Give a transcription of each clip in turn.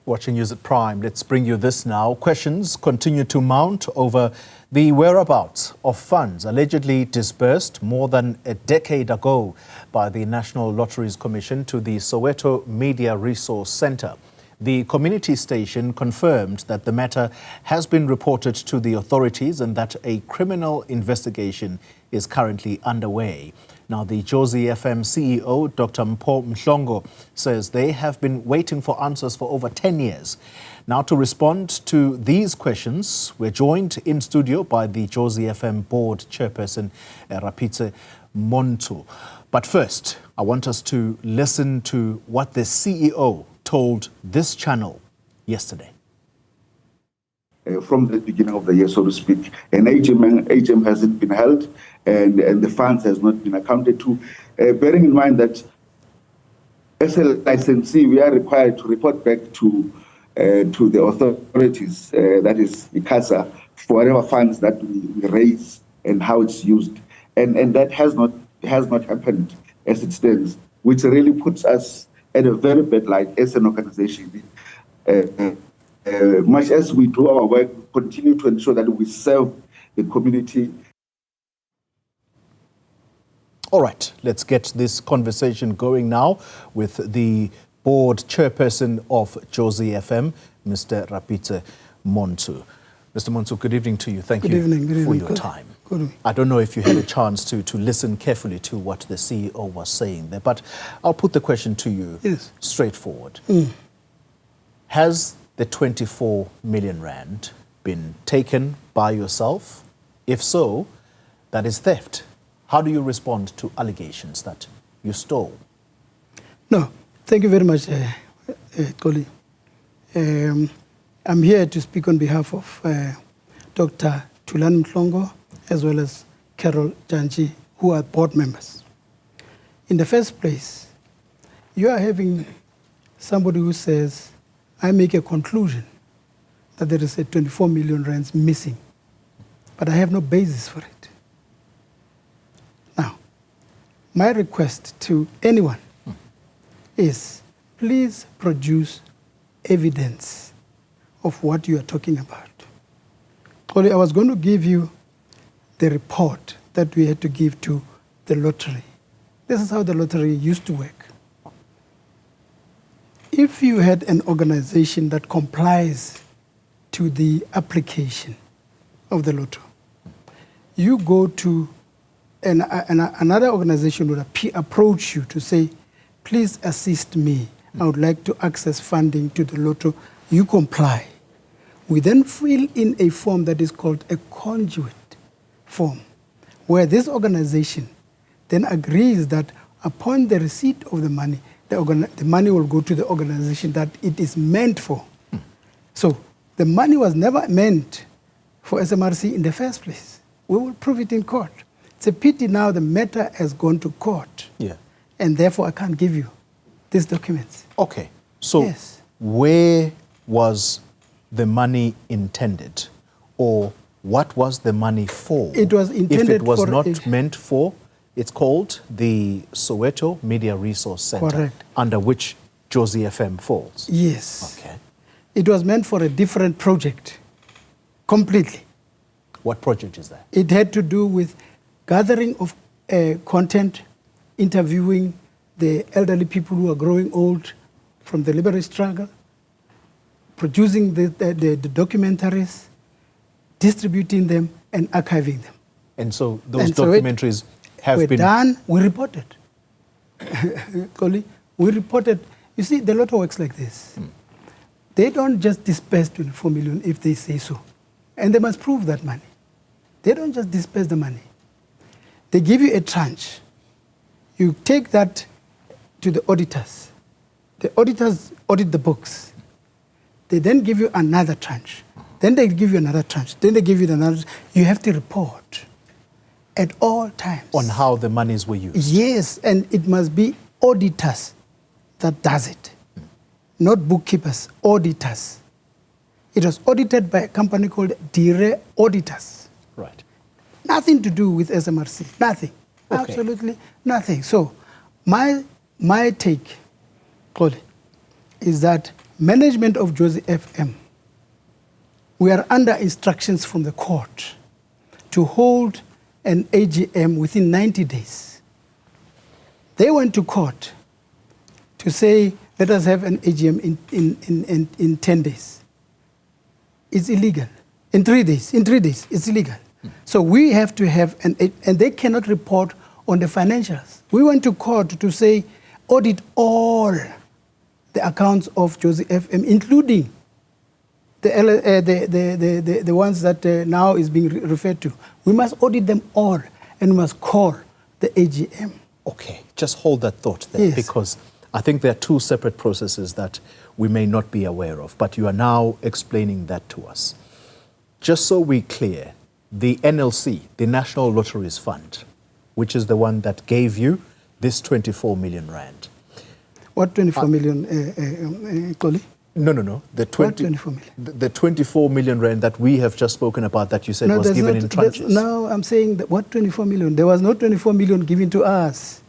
Watching News at Prime, let's bring you this now. Questions continue to mount over the whereabouts of funds allegedly disbursed more than a decade ago by the National Lotteries Commission to the Soweto Media Resource Centre. The community station confirmed that the matter has been reported to the authorities and that a criminal investigation is currently underway. Now, the JoziFM CEO, Dr. Mhlongo, says they have been waiting for answers for over 10 years. Now, to respond to these questions, we're joined in studio by the JoziFM board chairperson, Rapitse Montsho. But first, I want us to listen to what the CEO told this channel yesterday. From the beginning of the year, so to speak, an AGM hasn't been held and the funds has not been accounted to. Bearing in mind that as a licensee, we are required to report back to the authorities, that is ICASA, for whatever funds that we raise and how it's used. And that has not happened as it stands, which really puts us at a very bad light as an organization. Much as we do our work, we continue to ensure that we serve the community. All right, let's get this conversation going now with the board chairperson of JoziFM, Mr. Rapitse Montsho. Mr. Montsho, good evening to you. Thank you for your time. I don't know if you had a chance to listen carefully to what the CEO was saying there, but I'll put the question to you straightforward. Has the 24 million rand been taken by yourself? If so, that is theft. How do you respond to allegations that you stole? No, thank you very much, Koli. I'm here to speak on behalf of Dr. Mhlongo as well as Carol Janji, who are board members. In the first place, you are having somebody who says, I make a conclusion that there is a 24 million rands missing, but I have no basis for it. Now, my request to anyone is please produce evidence of what you are talking about. Only I was going to give you the report that we had to give to the lottery. This is how the lottery used to work. If you had an organization that complies to the application of the lotto, you go to another organization would approach you to say, please assist me. I would like to access funding to the lotto. You comply. We then fill in a form that is called a conduit form, where this organization then agrees that upon the receipt of the money, the money will go to the organization that it is meant for. So the money was never meant for SMRC in the first place. We will prove it in court. It's a pity now the matter has gone to court. And therefore I can't give you these documents. Okay, so where was the money intended? Or what was the money for? It was intended if it was for not meant for, it's called the Soweto Media Resource Centre, under which JoziFM falls. Yes. Okay. It was meant for a different project, completely. What project is that? It had to do with gathering of content, interviewing the elderly people who are growing old from the liberation struggle, producing the documentaries, distributing them, and archiving them. And so those documentaries have been done. We reported. We reported. You see, the lotto works like this. They don't just disperse 24 million if they say so. And they must prove that money. They don't just disperse the money. They give you a tranche. You take that to the auditors. The auditors audit the books. They then give you another tranche. Then they give you another tranche. Then they give you another. You have to report at all times on how the monies were used. Yes, and it must be auditors that does it, not bookkeepers, auditors. It was audited by a company called Dire Auditors. Right. Nothing to do with SMRC, nothing, absolutely nothing. So my take, Claude, is that management of JoziFM, we are under instructions from the court to hold an AGM within 90 days. They went to court to say, let us have an AGM in 10 days. It's illegal. In 3 days, it's illegal. So we have to have, and they cannot report on the financials. We went to court to say, audit all the accounts of JoziFM, including the ones that now is being referred to. We must audit them all, and we must call the AGM. Okay, just hold that thought there, Yes. because I think there are two separate processes that we may not be aware of, but you are now explaining that to us. Just so we're clear, the NLC, the National Lotteries Fund, which is the one that gave you this 24 million rand. What 24 million, Koli? No. The What 24 million? The 24 million rand that we have just spoken about that you said was given in tranches. No, I'm saying that what 24 million? There was no 24 million given to us.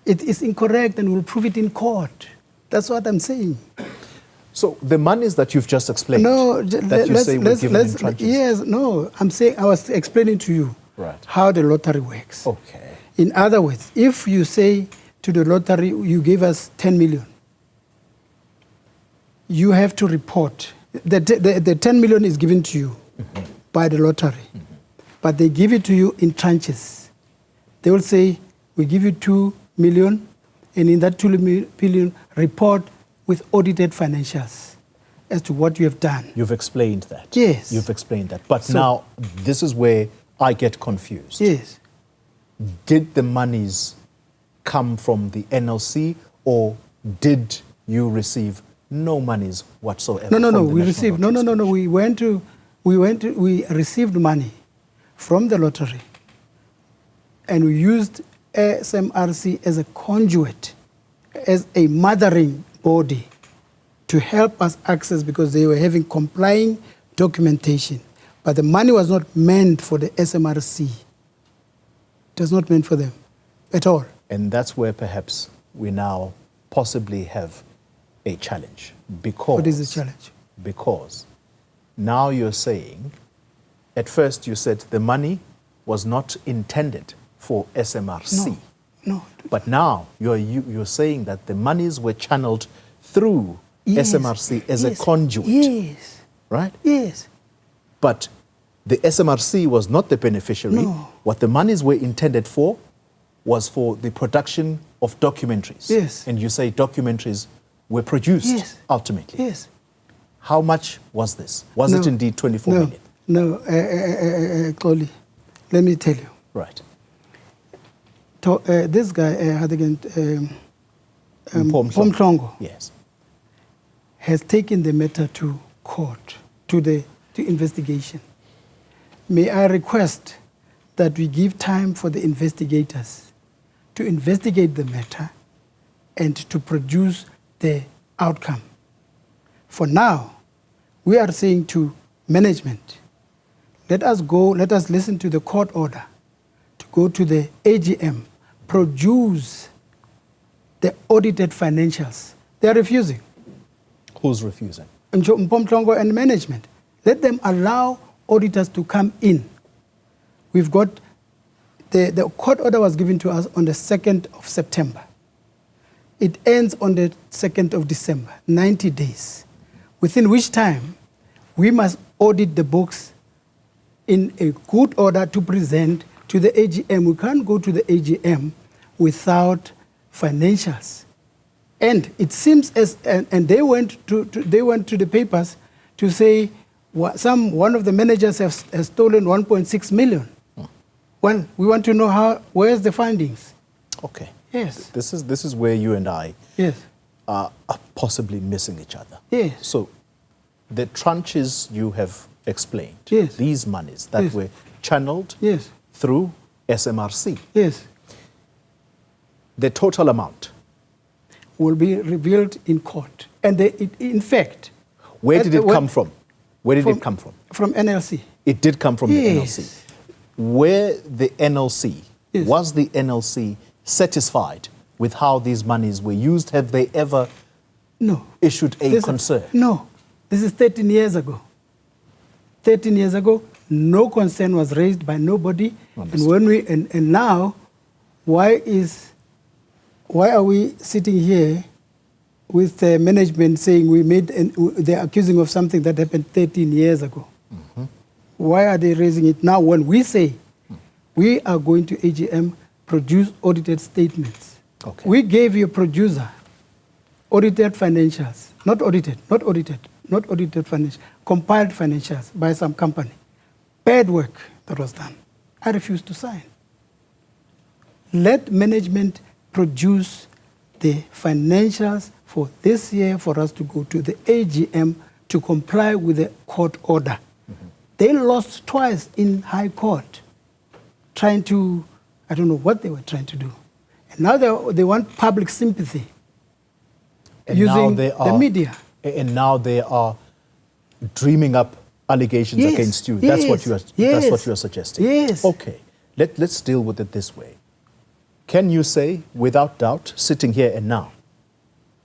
It is incorrect, and we'll prove it in court. That's what I'm saying. So the monies that you've just explained, No, that you say were given in tranches. Yes, no, I'm saying, I was explaining to you how the lottery works. Okay. In other words, if you say to the lottery, you gave us 10 million, you have to report. The 10 million is given to you by the lottery, but they give it to you in tranches. They will say, we give you 2 million, and in that 2 million, report with audited financials as to what you have done. You've explained that. Yes. You've explained that. But now, this is where I get confused. Yes. Did the monies come from the NLC, or did you receive no monies whatsoever? No. We received. No. We received money from the lottery, and we used SMRC as a conduit, as a mothering body, to help us access, because they were having complying documentation. But the money was not meant for the SMRC. It was not meant for them at all. And that's where perhaps we now possibly have a challenge. Because What is the challenge? Because now you're saying, at first you said the money was not intended for SMRC. No. But now you're saying that the monies were channeled through SMRC as a conduit. Yes. Right? Yes. But the SMRC was not the beneficiary. No. What the monies were intended for was for the production of documentaries. Yes. And you say documentaries were produced ultimately. Yes. How much was this? Was it indeed 24 million? No, Koli, let me tell you. Right. This guy, Mhlongo. Yes. has taken the matter to court, to investigation. May I request that we give time for the investigators to investigate the matter and to produce the outcome. For now, we are saying to management, let us listen to the court order to go to the AGM, produce the audited financials. They are refusing. Who's refusing? Mhlongo and management. Let them allow auditors to come in. We've got, the court order was given to us on the 2nd of September. It ends on the 2nd of December, 90 days, within which time we must audit the books in a good order to present to the AGM. We can't go to the AGM without financials. And it seems and they went to the papers to say one of the managers has stolen 1.6 million. Well, we want to know where's the findings. Okay. Yes. This is where you and I Yes. are possibly missing each other. Yes. So the tranches you have explained, Yes. these monies that Yes. were channeled Yes. through SMRC, Yes. the total amount, Will be revealed in court. And in fact, where did it come from? Where did it come from? From NLC. It did come from the Yes. NLC. Where the NLC, Yes. was the NLC satisfied with how these monies were used? Have they ever issued a concern? No. This is 13 years ago. 13 years ago, no concern was raised by nobody. Understood. And now, why are we sitting here with the management saying they're accusing of something that happened 13 years ago? Mm-hmm. Why are they raising it now when we say we are going to AGM produce audited statements? Okay. We gave you a producer audited financials, not audited financials, compiled financials by some company. Bad work that was done. I refuse to sign. Let management produce the financials for this year for us to go to the AGM to comply with the court order. Mm-hmm. They lost twice in High Court trying to, I don't know what they were trying to do. And now they want public sympathy using the media. And now they are dreaming up allegations against you. That's what you are suggesting. Yes. Okay. Let's deal with it this way. Can you say, without doubt, sitting here and now,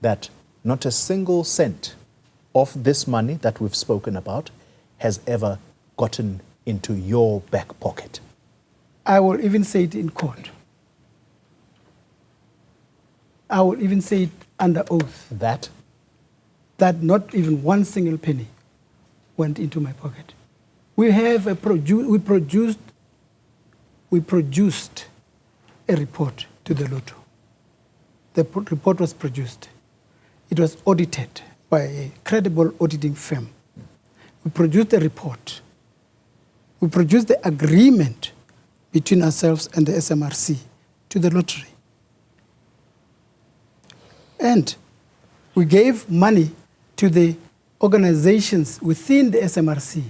that not a single cent of this money that we've spoken about has ever gotten into your back pocket? I will even say it in court. I will even say it under oath. That not even one single penny went into my pocket. We produced a report to the Lotto. The report was produced. It was audited by a credible auditing firm. We produced a report. We produced the agreement between ourselves and the SMRC to the lottery. And we gave money to the organizations within the SMRC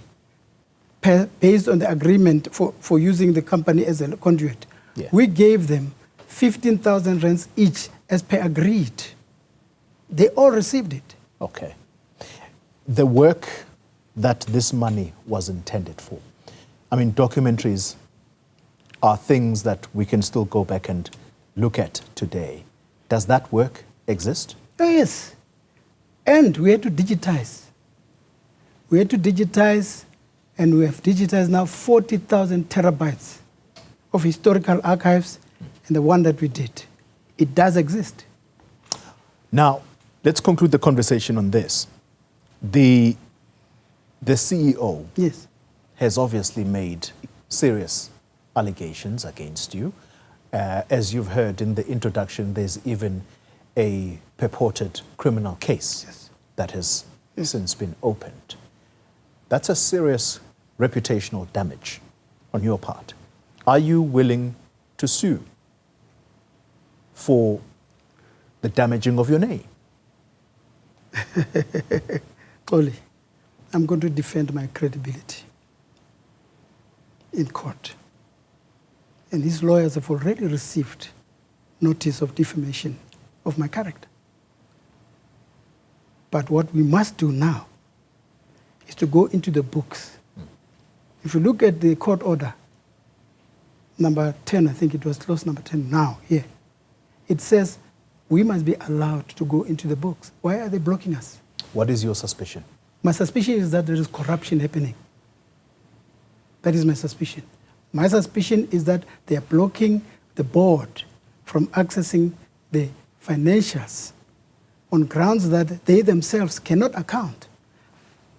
based on the agreement for using the company as a conduit. Yeah. We gave them 15,000 rands each as per agreed. They all received it. Okay. The work that this money was intended for. I mean, documentaries are things that we can still go back and look at today. Does that work exist? Oh, yes. And we had to digitize. And we have digitized now 40,000 terabytes of historical archives, and the one that we did. It does exist. Now, let's conclude the conversation on this. The CEO has obviously made serious allegations against you. As you've heard in the introduction, there's even a purported criminal case that has since been opened. That's a serious reputational damage on your part. Are you willing to sue for the damaging of your name? Oli, I'm going to defend my credibility in court. And these lawyers have already received notice of defamation of my character. But what we must do now is to go into the books. If you look at the court order, number 10, I think it was close number 10 now, here. It says we must be allowed to go into the books. Why are they blocking us? What is your suspicion? My suspicion is that there is corruption happening. That is my suspicion. My suspicion is that they are blocking the board from accessing the financials on grounds that they themselves cannot account.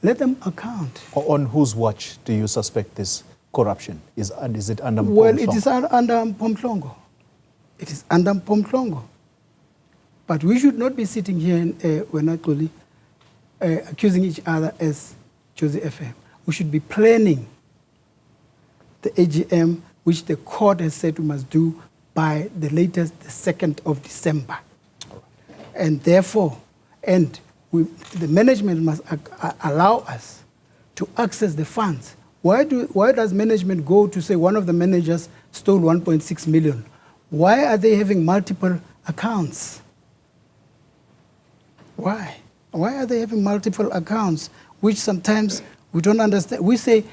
Let them account. On whose watch do you suspect this corruption? Is it under Mpho? Well, it is under Mhlongo. It is under Mhlongo. But we should not be sitting here and accusing each other as JoziFM. We should be planning the AGM, which the court has said we must do by the latest, the 2nd of December. And therefore, the management must allow us to access the funds. Why does management go to say one of the managers stole 1.6 million? Why are they having multiple accounts? Why? Why are they having multiple accounts, which sometimes we don't understand? We say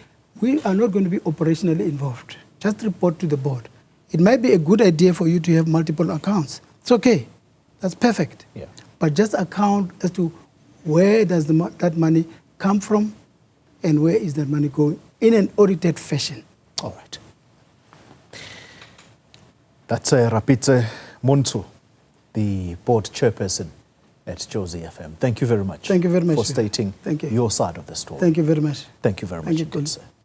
we are not going to be operationally involved. Just report to the board. It might be a good idea for you to have multiple accounts. It's okay. That's perfect. Yeah. but just account as to where does that money come from and where is that money going in an audited fashion. All right. That's Rapitse Montsho, the board chairperson at JoziFM. Thank you very much. Thank you very much for stating Thank you. your side of the story. Thank you very much. Thank you very much, Thank you. sir.